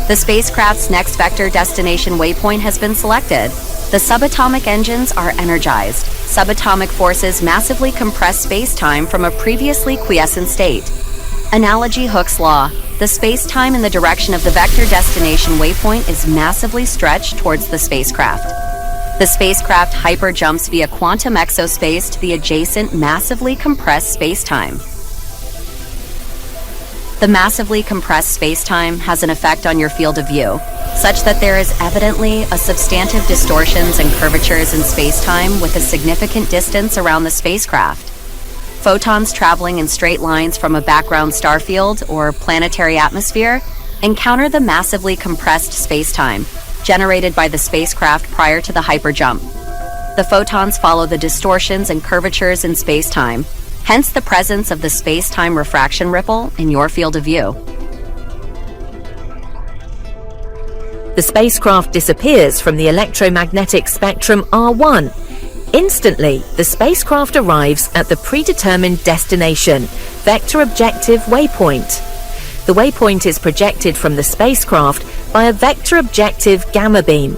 The spacecraft's next vector destination waypoint has been selected. The subatomic engines are energized. Subatomic forces massively compress space-time from a previously quiescent state. Analogy Hooke's law. The space-time in the direction of the vector destination waypoint is massively stretched towards the spacecraft. The spacecraft hyperjumps via quantum exospace to the adjacent massively compressed space-time. The massively compressed space-time has an effect on your field of view, such that there is evidently a substantive distortions and curvatures in space-time with a significant distance around the spacecraft. Photons traveling in straight lines from a background star field or planetary atmosphere encounter the massively compressed space-time generated by the spacecraft prior to the hyperjump. The photons follow the distortions and curvatures in space-time, hence the presence of the space-time refraction ripple in your field of view. The spacecraft disappears from the electromagnetic spectrum R1. Instantly, the spacecraft arrives at the predetermined destination, vector objective waypoint. The waypoint is projected from the spacecraft by a vector objective gamma beam.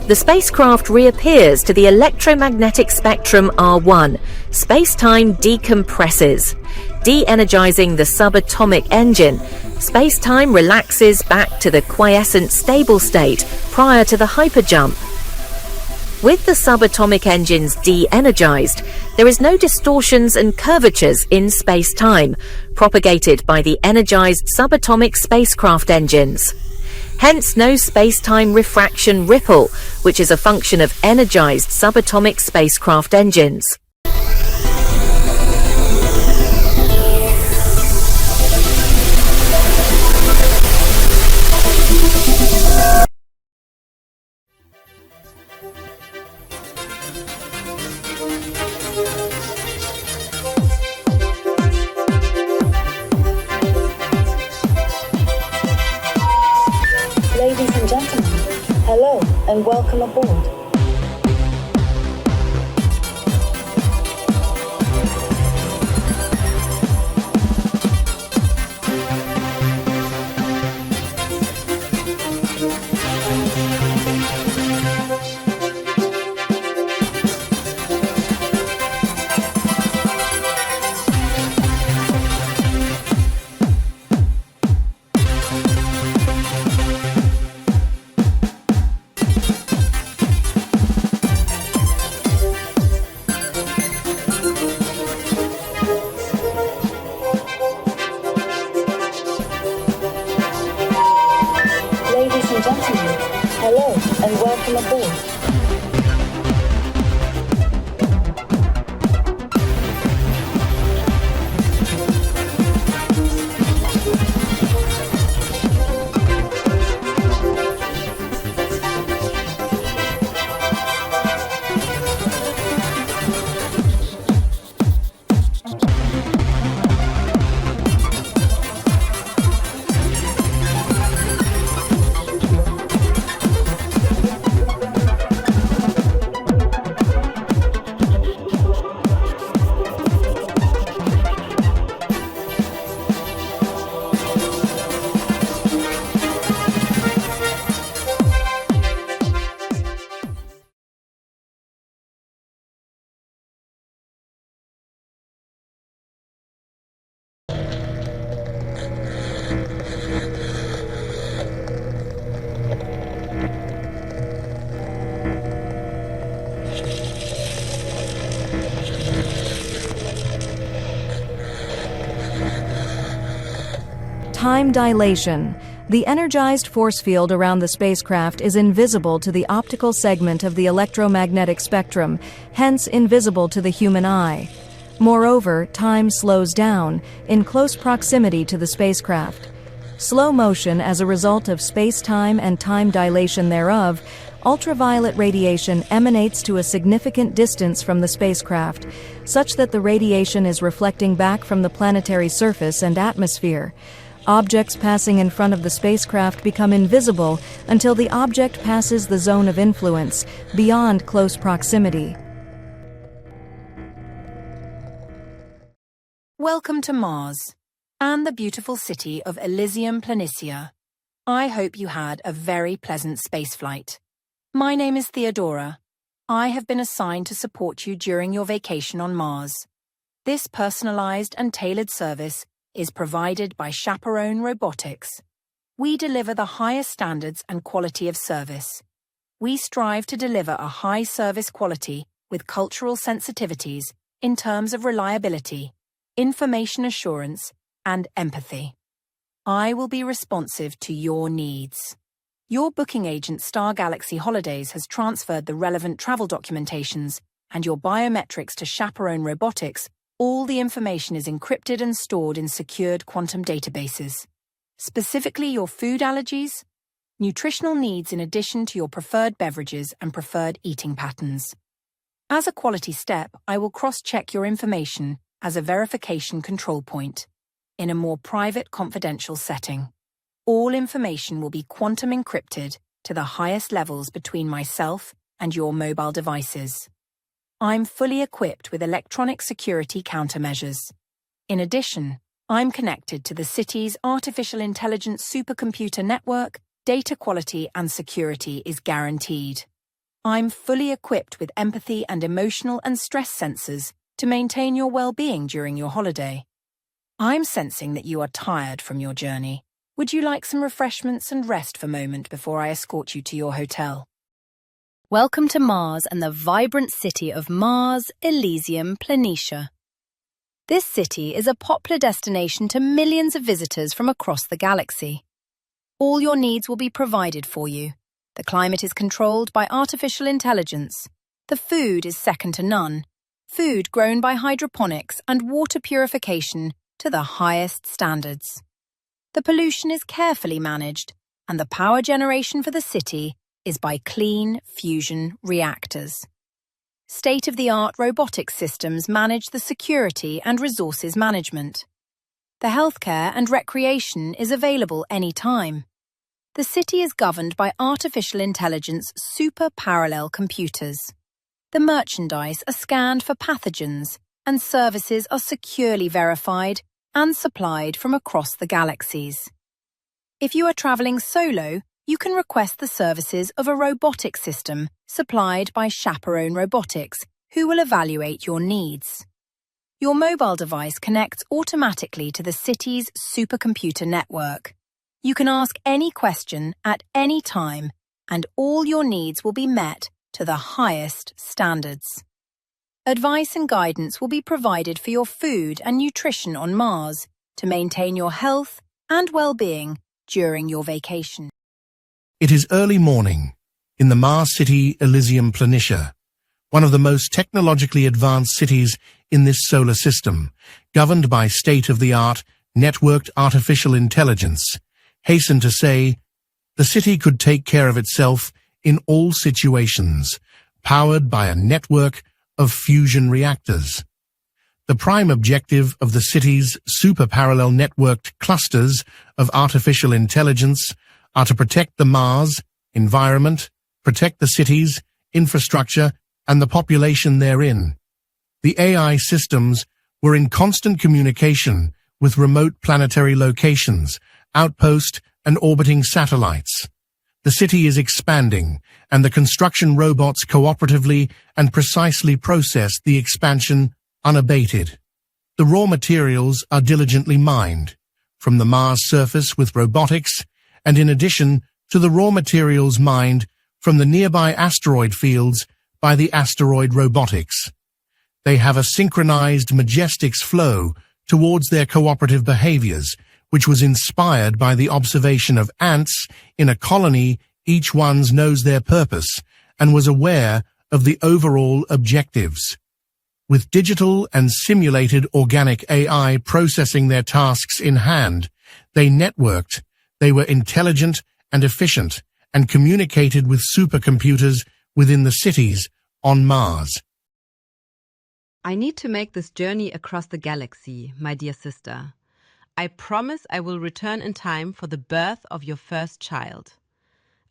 The spacecraft reappears to the electromagnetic spectrum R1. Space-time decompresses, de-energizing the subatomic engine. Space-time relaxes back to the quiescent stable state prior to the hyperjump. With the subatomic engines de-energized, there is no distortions and curvatures in space-time, propagated by the energized subatomic spacecraft engines. Hence no space-time refraction ripple, which is a function of energized subatomic spacecraft engines. Ladies and gentlemen, hello and welcome aboard. Time dilation. The energized force field around the spacecraft is invisible to the optical segment of the electromagnetic spectrum, hence invisible to the human eye. Moreover, time slows down in close proximity to the spacecraft. Slow motion as a result of space-time and time dilation thereof, ultraviolet radiation emanates to a significant distance from the spacecraft, such that the radiation is reflecting back from the planetary surface and atmosphere. Objects passing in front of the spacecraft become invisible until the object passes the zone of influence, beyond close proximity. Welcome to Mars and the beautiful city of Elysium Planitia. I hope you had a very pleasant spaceflight. My name is Theodora. I have been assigned to support you during your vacation on Mars. This personalized and tailored service is provided by Chaperone Robotics. We deliver the highest standards and quality of service. We strive to deliver a high service quality with cultural sensitivities in terms of reliability, information assurance, and empathy. I will be responsive to your needs. Your booking agent Star Galaxy Holidays has transferred the relevant travel documentations and your biometrics to Chaperone Robotics. All the information is encrypted and stored in secured quantum databases. Specifically your food allergies, nutritional needs in addition to your preferred beverages and preferred eating patterns. As a quality step, I will cross-check your information as a verification control point in a more private, confidential setting. All information will be quantum encrypted to the highest levels between myself and your mobile devices. I'm fully equipped with electronic security countermeasures. In addition, I'm connected to the city's artificial intelligence supercomputer network. Data quality and security is guaranteed. I'm fully equipped with empathy and emotional and stress sensors to maintain your well-being during your holiday. I'm sensing that you are tired from your journey. Would you like some refreshments and rest for a moment before I escort you to your hotel? Welcome to Mars and the vibrant city of Mars, Elysium, Planitia. This city is a popular destination to millions of visitors from across the galaxy. All your needs will be provided for you. The climate is controlled by artificial intelligence. The food is second to none. Food grown by hydroponics and water purification to the highest standards. The pollution is carefully managed, and the power generation for the city is by clean fusion reactors. State-of-the-art robotics systems manage the security and resources management. The healthcare and recreation is available anytime. The city is governed by artificial intelligence super parallel computers. The merchandise are scanned for pathogens, and services are securely verified and supplied from across the galaxies. If you are traveling solo, you can request the services of a robotic system supplied by Chaperone Robotics, who will evaluate your needs. Your mobile device connects automatically to the city's supercomputer network. You can ask any question at any time, and all your needs will be met to the highest standards. Advice and guidance will be provided for your food and nutrition on Mars to maintain your health and well-being during your vacation. It is early morning in the Mars city Elysium Planitia, one of the most technologically advanced cities in this solar system, governed by state-of-the-art, networked artificial intelligence. Hasten to say, the city could take care of itself in all situations, powered by a network of fusion reactors. The prime objective of the city's super-parallel networked clusters of artificial intelligence are to protect the Mars environment, protect the city's infrastructure, and the population therein. The AI systems were in constant communication with remote planetary locations, outpost and orbiting satellites. The city is expanding, and the construction robots cooperatively and precisely process the expansion unabated. The raw materials are diligently mined from the Mars surface with robotics, and in addition to the raw materials mined from the nearby asteroid fields by the asteroid robotics. They have a synchronized majestic flow towards their cooperative behaviors, which was inspired by the observation of ants in a colony. Each one knows their purpose and was aware of the overall objectives. With digital and simulated organic AI processing their tasks in hand, they networked, they were intelligent and efficient, and communicated with supercomputers within the cities on Mars. I need to make this journey across the galaxy, my dear sister. I promise I will return in time for the birth of your first child.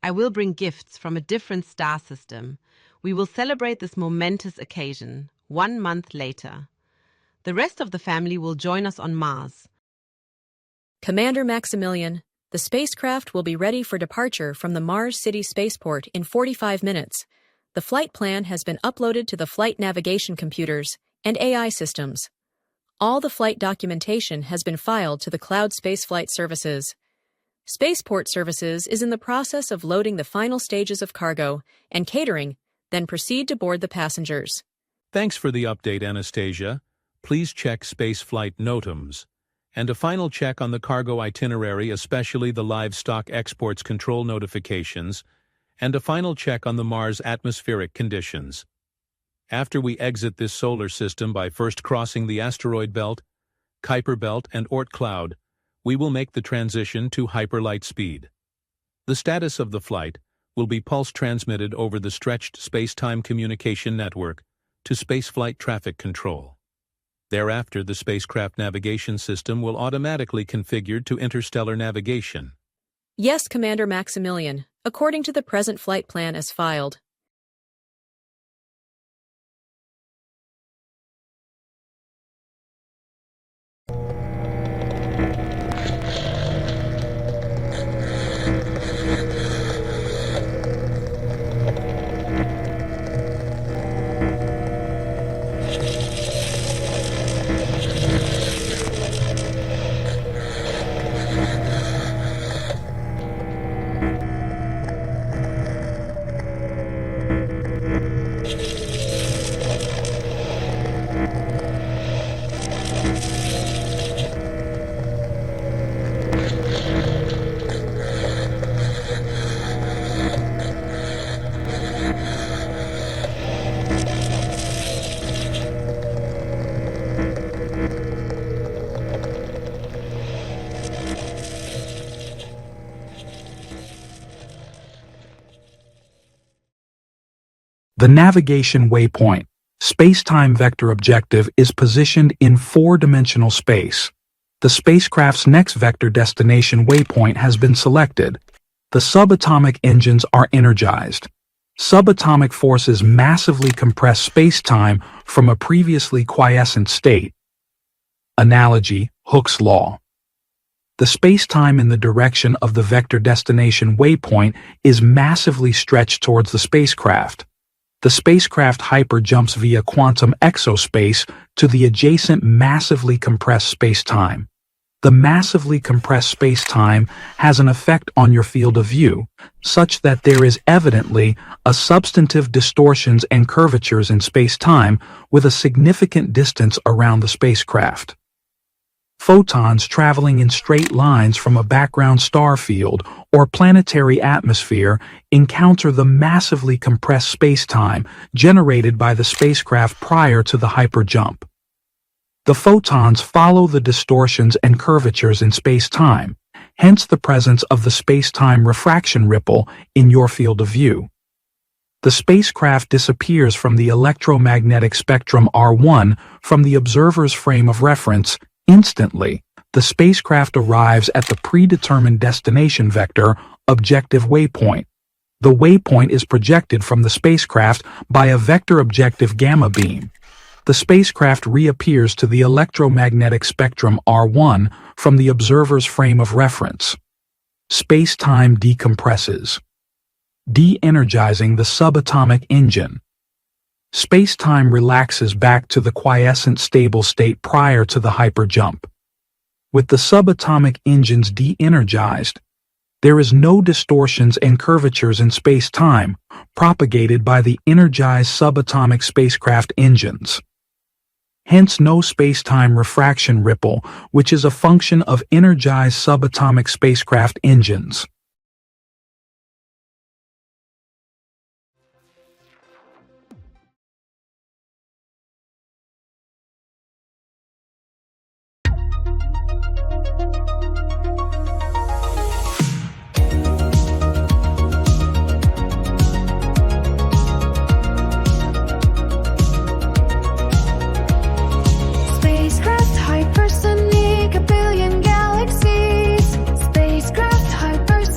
I will bring gifts from a different star system. We will celebrate this momentous occasion 1 month later. The rest of the family will join us on Mars. Commander Maximilian, The spacecraft will be ready for departure from the Mars City spaceport in 45 minutes. The flight plan has been uploaded to the flight navigation computers and AI systems. All the flight documentation has been filed to the Cloud Spaceflight Services. Spaceport Services is in the process of loading the final stages of cargo and catering, then proceed to board the passengers. Thanks for the update, Anastasia. Please check spaceflight NOTAMs. And a final check on the cargo itinerary, especially the livestock exports control notifications, and a final check on the Mars atmospheric conditions. After we exit this solar system by first crossing the asteroid belt, Kuiper belt, and Oort cloud, we will make the transition to hyperlight speed. The status of the flight will be pulse transmitted over the stretched space-time communication network to spaceflight traffic control. Thereafter, the spacecraft navigation system will automatically configure to interstellar navigation. Yes, Commander Maximilian, according to the present flight plan as filed. The navigation waypoint, space-time vector objective, is positioned in four-dimensional space. The spacecraft's next vector destination waypoint has been selected. The subatomic engines are energized. Subatomic forces massively compress space-time from a previously quiescent state. Analogy, Hooke's law. The space-time in the direction of the vector destination waypoint is massively stretched towards the spacecraft. The spacecraft hyperjumps via quantum exospace to the adjacent massively compressed space-time. The massively compressed space-time has an effect on your field of view, such that there is evidently a substantive distortions and curvatures in space-time with a significant distance around the spacecraft. Photons traveling in straight lines from a background star field or planetary atmosphere encounter the massively compressed space-time generated by the spacecraft prior to the hyperjump. The photons follow the distortions and curvatures in space-time, hence the presence of the space-time refraction ripple in your field of view. The spacecraft disappears from the electromagnetic spectrum R1 from the observer's frame of reference. Instantly, the spacecraft arrives at the predetermined destination vector objective waypoint. The waypoint is projected from the spacecraft by a vector objective gamma beam. The spacecraft reappears to the electromagnetic spectrum R1 from the observer's frame of reference. Space-time decompresses, de-energizing the subatomic engine. Space-time relaxes back to the quiescent stable state prior to the hyperjump. With the subatomic engines de-energized, there is no distortions and curvatures in space-time propagated by the energized subatomic spacecraft engines. Hence no space-time refraction ripple, which is a function of energized subatomic spacecraft engines. Spacecraft hypersonic, a billion galaxies. Spacecraft hypersonic.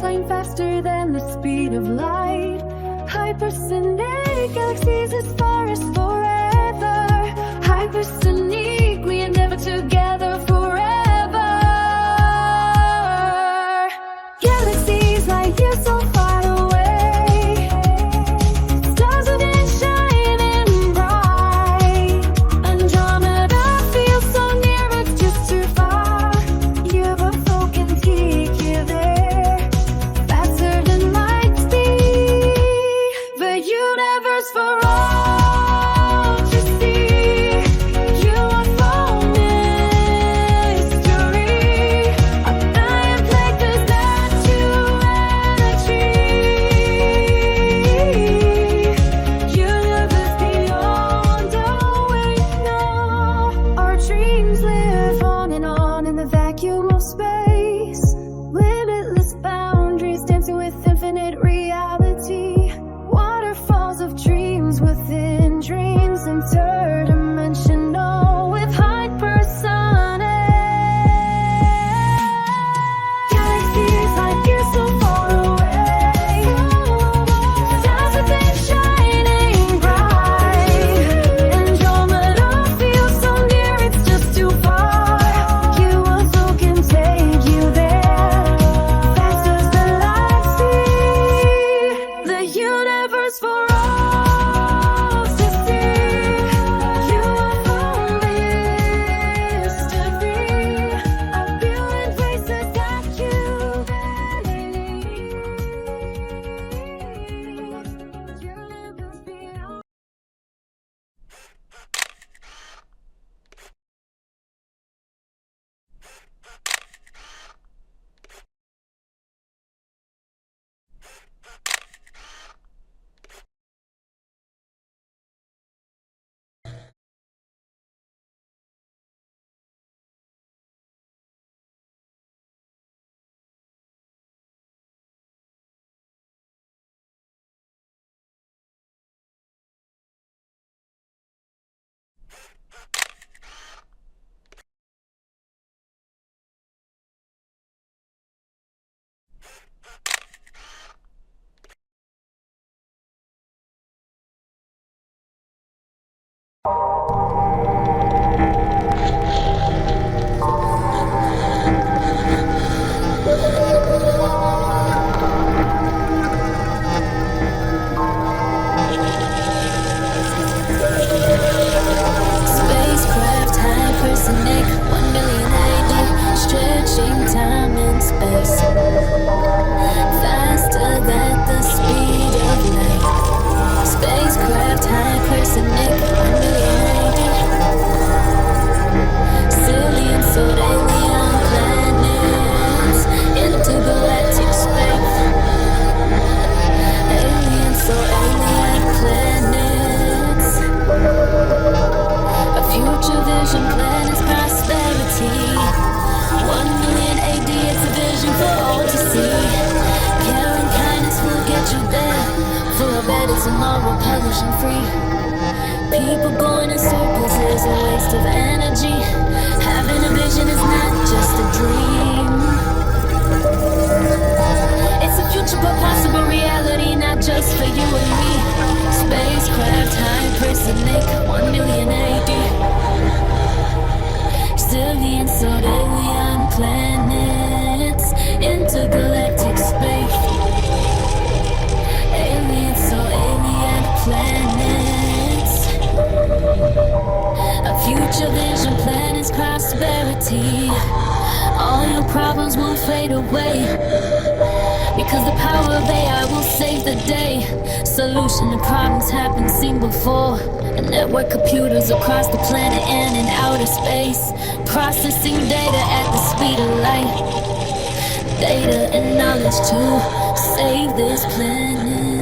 flying faster than the speed of light. Hypersonic galaxies as far as forever. Hypersonic, we endeavor together forever. Galaxies like you so far away. Stars within shining bright. Andromeda feels so near, it's just too far. UFO can take you there, faster than light speed. The universe for all to see. UFO mystery. A billion places that you achieve. Universe beyond all we know. Our dreams live on in the vacuum of space. Limitless boundaries dancing with infinite reality. Waterfalls of dreams within dreams, interdimensional with hypersonic. Galaxies like you so far away. Stars within shining bright. Andromeda feels so near, it's just too far. UFO can take you there, fast as the light speed. The universe for all to see. UFO mystery. A billion places that you've Universe beyond. Spacecraft hypersonic, 1 million AD, stretching time and space, faster than the speed of light. Spacecraft hypersonic, 1 million AD, zillion sold alien planets, intergalactic space, alien sold alien planets. A future vision plan is prosperity. 1 million AD, it's a vision for all to see. Care and kindness will get you there. For a better tomorrow, pollution free. People going in circles is a waste of energy. Having a vision is not just a dream. It's a future but possible reality, not just for you and me. Spacecraft hypersonic, 1 million AD, zillion sold alien planets, intergalactic space, alien sold alien planets. A future vision plan is prosperity. All your problems will fade away, because the power of AI will save the day. Solution to problems haven't seen before. A network computers across the planet and in outer space, processing data at the speed of light. Data and knowledge to save this planet.